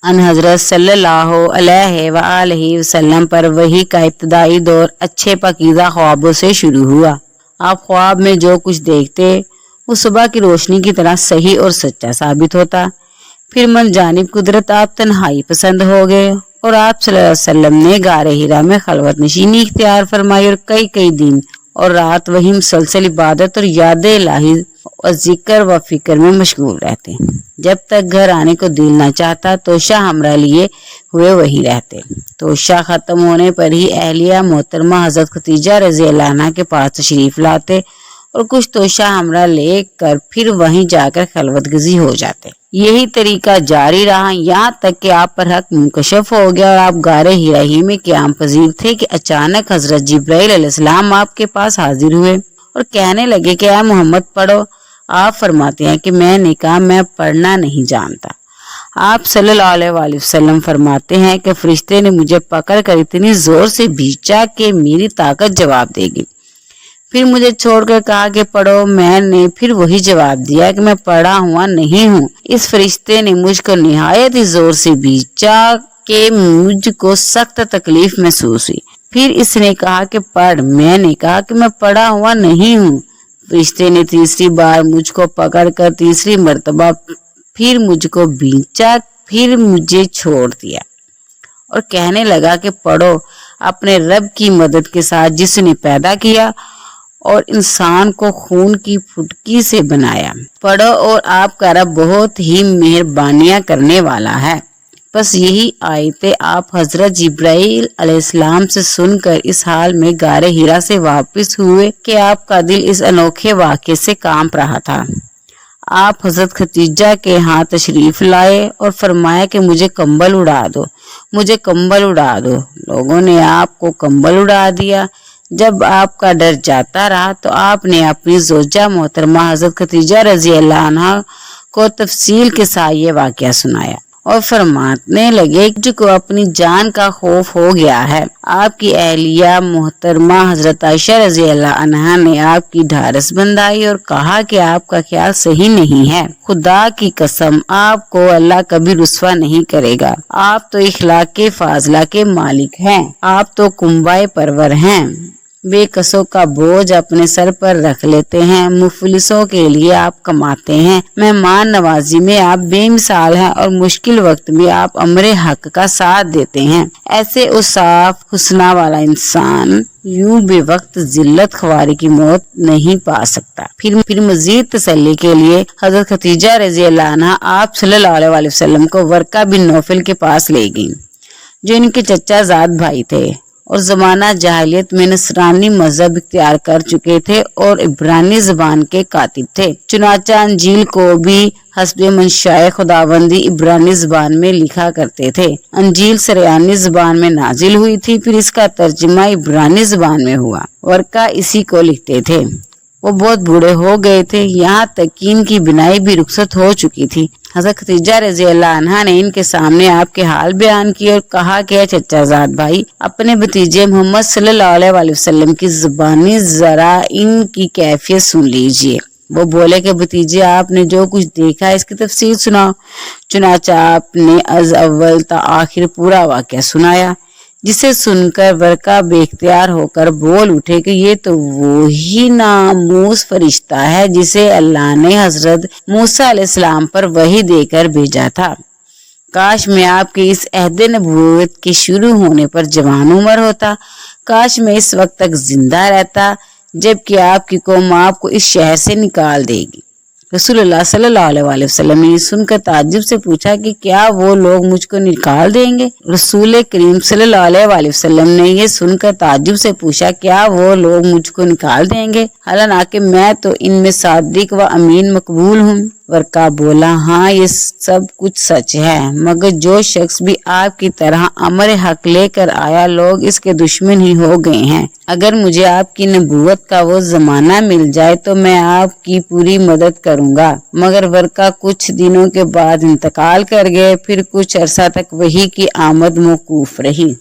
अन हजरत सल्लल्लाहु अलैहि वसल्लम पर वही का इब्तदाई दौर अच्छे पाकीज़ा ख्वाबों से शुरू हुआ। आप ख्वाब में जो कुछ देखते वो सुबह की रोशनी की तरह सही और सच्चा साबित होता। फिर मन जानिब कुदरत आप तन्हाई पसंद हो गए और आप सल्लल्लाहु अलैहि वसल्लम ने गारे हिरा में खलवत नशीनी इख्तियार फरमाई और कई कई दिन और रात वही मुसलसल इबादत और याद इलाही और जिक्र व फिक्र में मशगूल रहते। जब तक घर आने को दिल न चाहता तोशा हमरा लिए हुए वही रहते। तोशा खत्म होने पर ही अहलिया मोहतरमा हजरत खतीजा रज़ी अल्लाह अन्हा के पास तशरीफ लाते और कुछ तोशा हमरा लेकर फिर वहीं जाकर खलवत गजी हो जाते। यही तरीका जारी रहा यहाँ तक कि आप पर हक मुकशफ हो गया और आप गारे हिरा ही में क़याम पजीर थे कि अचानक हजरत जिब्राइल अलैहिस्सलाम आपके पास हाजिर हुए और कहने लगे कि या मोहम्मद पढ़ो। आप फरमाते हैं कि मैंने कहा मैं पढ़ना नहीं जानता। आप सल्लल्लाहु अलैहि वसल्लम फरमाते हैं कि फरिश्ते ने मुझे पकड़ कर इतनी जोर से भींचा कि मेरी ताकत जवाब देगी। फिर मुझे छोड़कर कहा कि पढ़ो। मैंने फिर वही जवाब दिया कि मैं पढ़ा हुआ नहीं हूँ। इस फरिश्ते ने मुझको निहायत ही जोर से भींचा कि मुझको सख्त तकलीफ महसूस हुई। फिर इसने कहा कि पढ़। मैंने कहा कि मैं पढ़ा हुआ नहीं हूँ। फरिश्ते ने तीसरी बार मुझको पकड़कर तीसरी मर्तबा फिर मुझको भींचा, फिर मुझे छोड़ दिया और कहने लगा कि पढ़ो अपने रब की मदद के साथ जिसने पैदा किया और इंसान को खून की फुटकी से बनाया। पढ़ो और आपका रब बहुत ही मेहरबानियां करने वाला है। बस यही आयतें आप हजरत जिब्राइल अलैहिस्सलाम से सुनकर इस हाल में गारे हिरा से वापस हुए कि आपका दिल इस अनोखे वाक़े से कांप रहा था। आप हजरत खतीजा के यहाँ तशरीफ लाए और फरमाया कि मुझे कंबल उड़ा दो, मुझे कंबल उड़ा दो। लोगों ने आपको कंबल उड़ा दिया। जब आपका डर जाता रहा तो आपने अपनी जोजा मोहतरमा हजरत खतीजा रज़ी अल्लाह अन्हा को तफसील के साथ ये वाक़या सुनाया और फरमाने लगे कि को अपनी जान का खौफ हो गया है। आपकी अहलिया मोहतरमा हजरत आयशा रज़ी अल्लाह अन्हा ने आपकी ढारस बंधाई और कहा कि आपका ख्याल सही नहीं है। खुदा की कसम आपको अल्लाह कभी रुस्वा नहीं करेगा। आप तो इखलाक के फाजला के मालिक हैं। आप तो कुंबाए परवर हैं। बेकसों का बोझ अपने सर पर रख लेते हैं। मुफलिसों के लिए आप कमाते हैं। मेहमान नवाजी में आप बेमिसाल हैं और मुश्किल वक्त में आप अमरे हक का साथ देते हैं। ऐसे उसाफ हुस्ना वाला इंसान यूं बेवक्त जिल्लत ख्वारी की मौत नहीं पा सकता। फिर मजीद तसल्ली के लिए हजरत खतीजा रज़ी अल्लाह अन्हा आप सल्लल्लाहु अलैहि वसल्लम को वर्का बिन नौफल के पास ले गईं, जो इनके चचा जाद भाई थे और जमाना जाहिलियत में नसरानी मजहब इख्तियार कर चुके थे और इब्रानी जबान के कातिब थे। चुनाचा अंजील को भी हस्बे मंशाए खुदावंदी इब्रानी जबान में लिखा करते थे। अंजील सरयानी जबान में नाजिल हुई थी, फिर इसका तर्जुमा इब्रानी जबान में हुआ। वर्का इसी को लिखते थे। वो बहुत बूढ़े हो गए थे, यहाँ तक कि इनकी बिनाई भी रुखसत हो चुकी थी। हजरत खतीजा रज़ी अल्लाह अन्हा ने इनके सामने आपके हाल बयान किए और कहा कि चचा जाद भाई, अपने भतीजे मोहम्मद सल्लल्लाहु अलैहि वसल्लम की जुबानी जरा इनकी कैफियत सुन लीजिए। वो बोले कि भतीजे आपने जो कुछ देखा है इसकी तफसील सुनाओ। चुनाचा आपने अज अव्वल ता आखिर पूरा वाक़या सुनाया, जिसे सुनकर वर्का बेख्तियार होकर बोल उठे कि ये तो वो ही नामूस फरिश्ता है जिसे अल्लाह ने हजरत मूसा अलैहिस्सलाम पर वही देकर भेजा था। काश मैं आपके इस अहद नबूवत के शुरू होने पर जवान उम्र होता। काश मैं इस वक्त तक जिंदा रहता जबकि आपकी कौम आपको इस शहर से निकाल देगी। रसूलुल्लाह सल्लल्लाहु अलैहि वसल्लम ने सुनकर ताज्जुब से पूछा कि क्या वो लोग मुझको निकाल देंगे। रसूल करीम सल्लल्लाहु अलैहि वसल्लम ने ये सुनकर ताज्जुब से पूछा क्या वो लोग मुझको निकाल देंगे, हालांकि मैं तो इनमें सादिक व अमीन मकबूल हूँ। वर्का बोला, हाँ ये सब कुछ सच है, मगर जो शख्स भी आपकी तरह अमर हक लेकर आया लोग इसके दुश्मन ही हो गए हैं। अगर मुझे आपकी नबूवत का वो जमाना मिल जाए तो मैं आपकी पूरी मदद करूंगा। मगर वर्का कुछ दिनों के बाद इंतकाल कर गए। फिर कुछ अरसा तक वही की आमद मौकूफ रही।